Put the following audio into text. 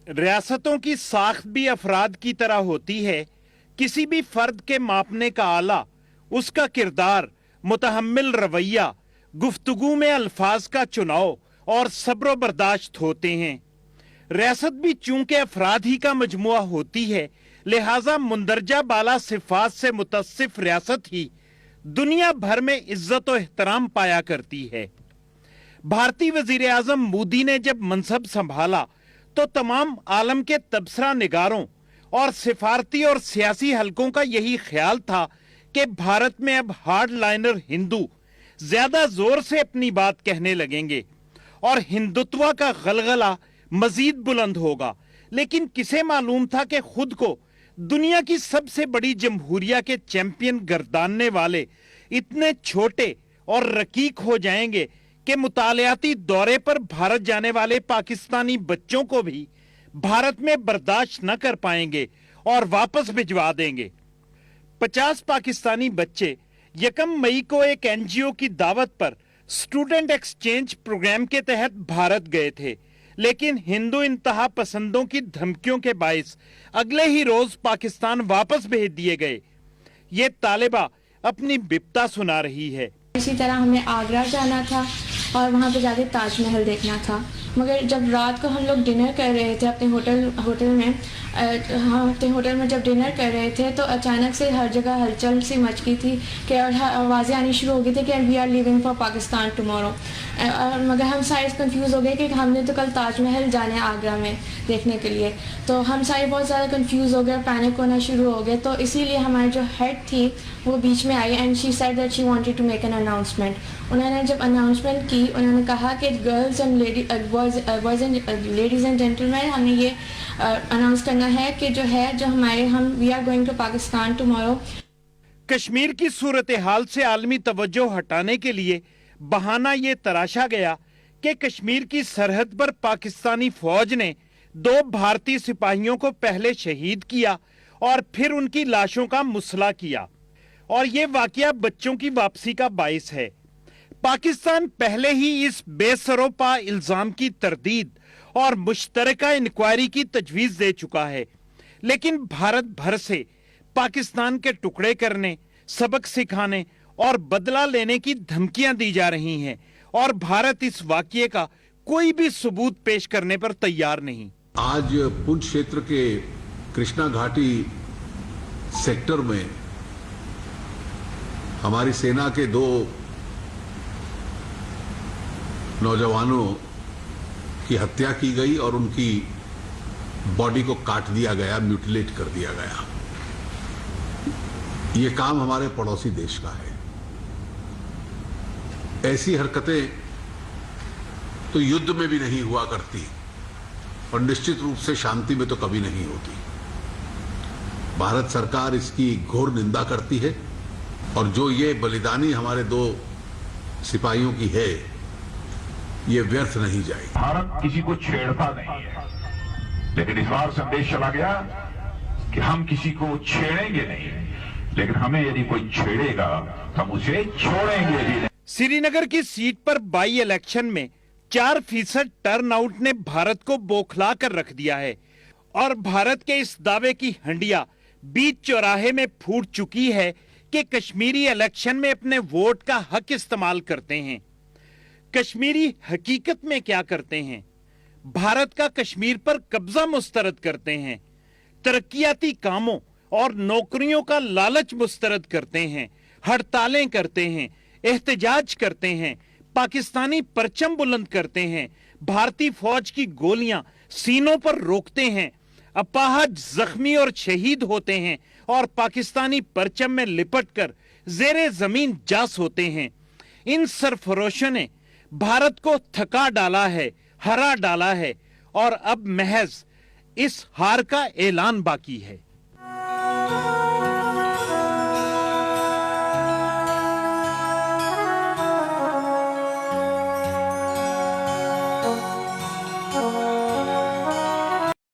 रियासतों की साख्त भी अफराद की तरह होती है। किसी भी फर्द के मापने का आला उसका किरदार, मुतहम्मिल रवैया, गुफ्तगू में अल्फाज का चुनाव और सब्र बर्दाश्त होते हैं। रियासत भी चूंकि अफराद ही का मजमुआ होती है, लिहाजा मुंदरजा बाला सिफात से मुतसिफ रियासत ही दुनिया भर में इज्जत और एहतराम पाया करती है। भारतीय वजीर आजम मोदी ने जब मनसब संभाला तो तमाम आलम के तबसरा निगारों और सिफारती और सियासी हलकों का यही ख्याल था कि भारत में अब हार्ड लाइनर हिंदू ज्यादा जोर से अपनी बात कहने लगेंगे और हिंदुत्व का गलगला मजीद बुलंद होगा। लेकिन किसे मालूम था कि खुद को दुनिया की सबसे बड़ी जमहूरिया के चैंपियन गर्दानने वाले इतने छोटे और रकीक हो जाएंगे कि मुतालियाती दौरे पर भारत जाने वाले पाकिस्तानी बच्चों को भी भारत में बर्दाश्त न कर पाएंगे और वापस भिजवा देंगे। 50 पाकिस्तानी बच्चे 1 मई को एक एनजीओ की दावत पर स्टूडेंट एक्सचेंज प्रोग्राम के तहत भारत गए थे, लेकिन हिंदू इंतहा पसंदों की धमकियों के बाइस अगले ही रोज पाकिस्तान वापस भेज दिए गए। ये तालिबा अपनी बिपता सुना रही है। इसी तरह हमें आगरा जाना था और वहाँ पे जाके ताजमहल देखना था, मगर जब रात को हम लोग डिनर कर रहे थे अपने होटल में जब डिनर कर रहे थे तो अचानक से हर जगह हलचल सी मच गई थी कि आवाज़ें आनी शुरू हो गई थी कि we are living for Pakistan tomorrow. मगर हम सारे कंफ्यूज हो गए कि हमने तो कल ताजमहल जाना है आगरा में देखने के लिए, तो हम सारे बहुत ज़्यादा कंफ्यूज हो गए, पैनिक होना शुरू हो गए। तो इसीलिए हमारी जो हेड थी वो बीच में आई and she said that she wanted to make an announcement. उन्होंने जब अनाउंसमेंट की, उन्होंने कहा कि girls and ladies and gentleman, हमने ये अनाउंस करना है कि हम we are going to Pakistan tomorrow. Kashmir की सूरत हाल से आलमी तवज्जो हटाने के लिए बहाना ये तराशा गया कि कश्मीर की सरहद पर पाकिस्तानी फौज ने 2 भारतीय सिपाहियों को पहले शहीद किया और फिर उनकी लाशों का मुसला किया, और ये वाकया बच्चों की वापसी का बाइस है। पाकिस्तान पहले ही इस बेसरोपा इल्जाम की तरदीद और मुश्तरका इंक्वायरी की तजवीज दे चुका है, लेकिन भारत भर से पाकिस्तान के टुकड़े करने, सबक सिखाने और बदला लेने की धमकियां दी जा रही हैं, और भारत इस वाकये का कोई भी सबूत पेश करने पर तैयार नहीं। आज पुंछ क्षेत्र के कृष्णा घाटी सेक्टर में हमारी सेना के 2 नौजवानों की हत्या की गई और उनकी बॉडी को काट दिया गया, म्यूटिलेट कर दिया गया। ये काम हमारे पड़ोसी देश का है। ऐसी हरकतें तो युद्ध में भी नहीं हुआ करती और निश्चित रूप से शांति में तो कभी नहीं होती। भारत सरकार इसकी घोर निंदा करती है और जो ये बलिदानी हमारे 2 सिपाहियों की है, ये व्यर्थ नहीं जाएगी। भारत किसी को छेड़ता नहीं है, लेकिन इस बार संदेश चला गया कि हम किसी को छेड़ेंगे नहीं, लेकिन हमें यदि कोई छेड़ेगा तो हम उसे छोड़ेंगे भी नहीं। श्रीनगर की सीट पर बाई इलेक्शन में 4% टर्नआउट ने भारत को बौखला कर रख दिया है, और भारत के इस दावे की हंडिया बीच चौराहे में फूट चुकी है कि कश्मीरी इलेक्शन में अपने वोट का हक इस्तेमाल करते हैं। कश्मीरी हकीकत में क्या करते हैं? भारत का कश्मीर पर कब्जा मुस्तरद करते हैं, तरक्याती कामों और नौकरियों का लालच मुस्तरद करते हैं, हड़तालें करते हैं, एहतजाज करते हैं, पाकिस्तानी परचम बुलंद करते हैं, भारतीय फौज की गोलियां सीनों पर रोकते हैं, अपाहज जख्मी और शहीद होते हैं और पाकिस्तानी परचम में लिपटकर जेरे जमीन जास होते हैं। इन सरफरोशों ने भारत को थका डाला है, हरा डाला है, और अब महज इस हार का ऐलान बाकी है।